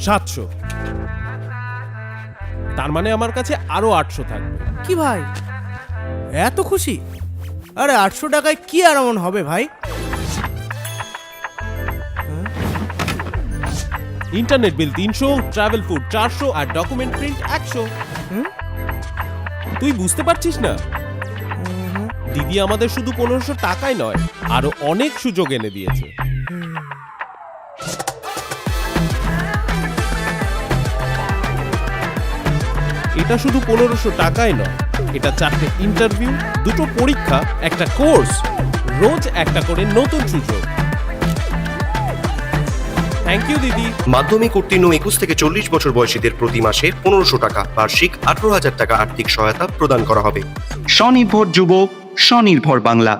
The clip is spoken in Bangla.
700। তার মানে আমার কাছে আরো 800 থাকবে। কি ভাই এত খুশি? আরে 800 টাকায় কি আর এমন হবে ভাই? ইন্টারনেট বিল 300, ট্রাভেল ফুড 400 আর ডকুমেন্ট প্রিন্ট 100। তুই বুঝতে পারছিস না? দিদি আমাদের শুধু 1500 টাকায় নয়, আরো অনেক সুযোগ এনে দিয়েছে। এটা শুধু 1500 টাকায় নয়, এটা 4টে ইন্টারভিউ, 2টো পরীক্ষা, একটা কোর্স, রোজ একটা করে নতুন সুযোগ। থ্যাংক ইউ দিদি। মাধ্যমিক উত্তীর্ণ 21 থেকে 40 বছর বয়সীদের প্রতি মাসে 1500 টাকা, বার্ষিক 18,000 টাকা আর্থিক সহায়তা প্রদান করা হবে। স্বনির্ভর যুবক, স্বনির্ভর বাংলা।